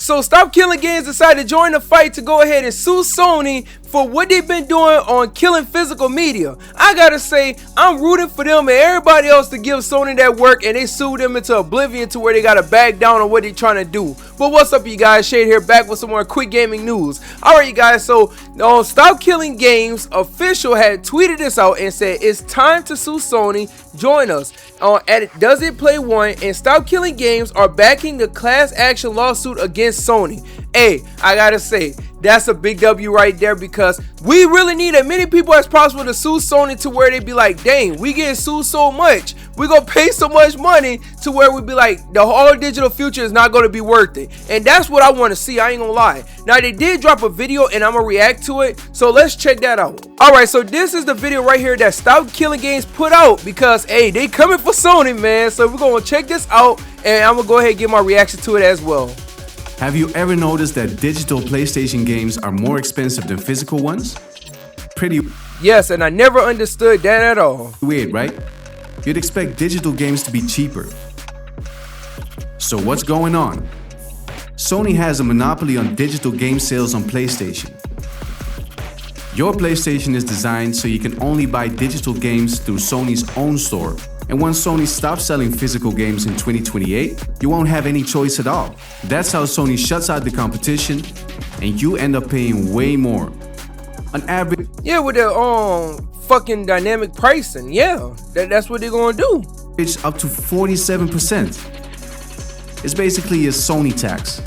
So Stop Killing Games decided to join the fight to go ahead and sue Sony for what they've been doing on killing physical media. I gotta say, I'm rooting for them and everybody else to give Sony that work, and they sued them into oblivion to where they gotta back down on what they're trying to do. But what's up, you guys? Shade here, back with some more quick gaming news. Alright, you guys, so Stop Killing Games official had tweeted this out and said it's time to sue Sony. Join us at DoesItPlay 1, and Stop Killing Games are backing the class action lawsuit against Sony. Hey, I gotta say, that's a big W right there, because we really need as many people as possible to sue Sony to where they be like, dang, we getting sued so much, we gonna pay so much money to where we be like, the whole digital future is not gonna be worth it. And that's what I want to see, I ain't gonna lie. Now, they did drop a video and I'm gonna react to it, so let's check that out. Alright, so this is the video right here that Stop Killing Games put out, because hey, they coming for Sony, man. So we're gonna check this out and I'm gonna go ahead and give my reaction to it as well. Have you ever noticed that digital PlayStation games are more expensive than physical ones? Pretty Yes, and I never understood that at all. weird, right? You'd expect digital games to be cheaper. So what's going on? Sony has a monopoly on digital game sales on PlayStation. Your PlayStation is designed so you can only buy digital games through Sony's own store. And once Sony stops selling physical games in 2028, you won't have any choice at all. That's how Sony shuts out the competition, and you end up paying way more. On average, Yeah, with the fucking dynamic pricing. Yeah, that's what they're gonna do. it's up to 47%. It's basically a Sony tax,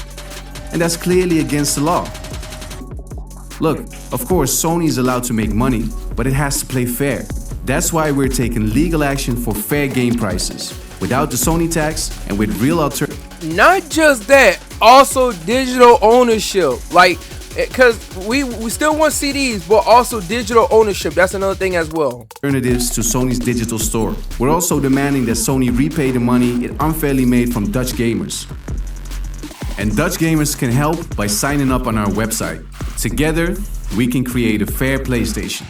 and that's clearly against the law. Look, of course, Sony is allowed to make money, but it has to play fair. That's why we're taking legal action for fair game prices, without the Sony tax and with real alternatives. Not just that, also digital ownership. Like, because we still want CDs, but also digital ownership. That's another thing as well. To Sony's digital store. We're also demanding that Sony repay the money it unfairly made from Dutch gamers. And Dutch gamers can help by signing up on our website. Together, we can create a fair PlayStation.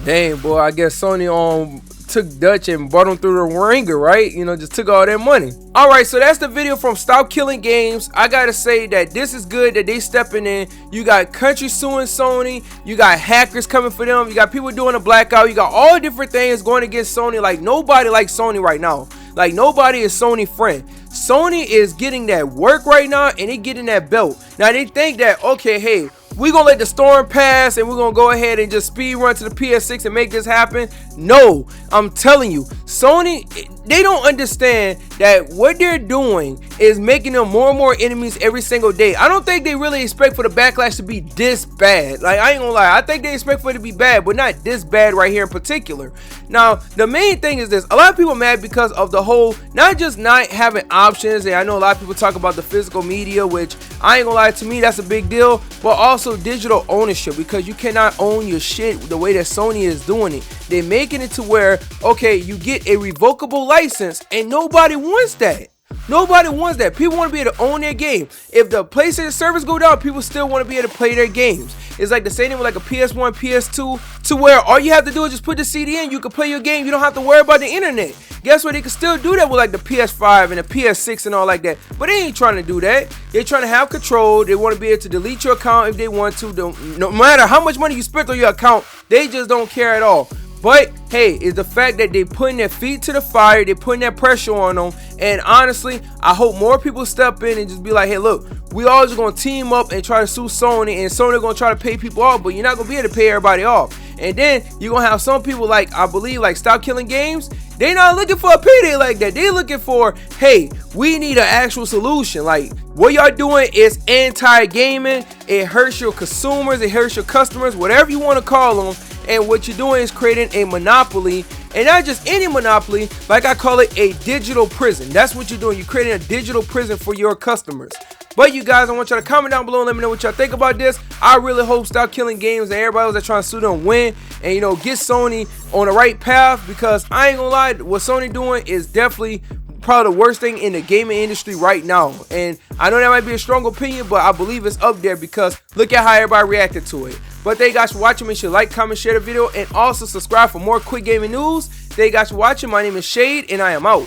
Dang, boy, I guess Sony took Dutch and brought them through the ringer, right? You know, just took all their money. Alright, so that's the video from Stop Killing Games. I gotta say that this is good that they stepping in. You got countries suing Sony, you got hackers coming for them, you got people doing a blackout, you got all different things going against Sony. Like, nobody likes Sony right now. Like, nobody is Sony friend. Sony is getting that work right now, and they getting that belt. Now, they think that, okay, hey, we gonna let the storm pass and we're gonna go ahead and just speed run to the PS6 and make this happen. No, I'm telling you, Sony, they don't understand that what they're doing is making them more and more enemies every single day. I don't think they really expect for the backlash to be this bad. Like, I ain't gonna lie, I think they expect for it to be bad, but not this bad right here in particular. Now, the main thing is this: a lot of people mad because of the whole, not just not having options, and I know a lot of people talk about the physical media, which I ain't gonna lie, to me that's a big deal, but also digital ownership, because you cannot own your shit the way that Sony is doing it. They're making it to where, okay, you get a revocable license, and nobody wants that. Nobody wants that. People want to be able to own their game. If the PlayStation service go down, people still want to be able to play their games. It's like the same thing with like a PS1, PS2, to where all you have to do is just put the CD in, you can play your game, you don't have to worry about the internet. Guess what? They can still do that with like the PS5 and the PS6 and all like that. But they ain't trying to do that. They're trying to have control. They want to be able to delete your account if they want to. No matter how much money you spent on your account, they just don't care at all. But hey, it's the fact that they putting their feet to the fire, they putting that pressure on them, and honestly, I hope more people step in and just be like, hey, look, we all just gonna team up and try to sue Sony, and Sony gonna try to pay people off, but you're not gonna be able to pay everybody off. And then you're gonna have some people, like, I believe, like Stop Killing Games, they not looking for a payday like that. They looking for, hey, we need an actual solution. Like, what y'all doing is anti-gaming. It hurts your consumers, it hurts your customers, whatever you want to call them. And what you're doing is creating a monopoly, and not just any monopoly, like I call it a digital prison. That's what you're doing. You're creating a digital prison for your customers. But you guys, I want y'all to comment down below and let me know what y'all think about this. I really hope Stop Killing Games and everybody else that's trying to sue them win, and, you know, get Sony on the right path, because I ain't gonna lie, what Sony doing is definitely probably the worst thing in the gaming industry right now. And I know that might be a strong opinion, but I believe it's up there, because look at how everybody reacted to it. But thank you guys for watching. Make sure to like, comment, share the video, and also subscribe for more quick gaming news. Thank you guys for watching. My name is Shade, and I am out.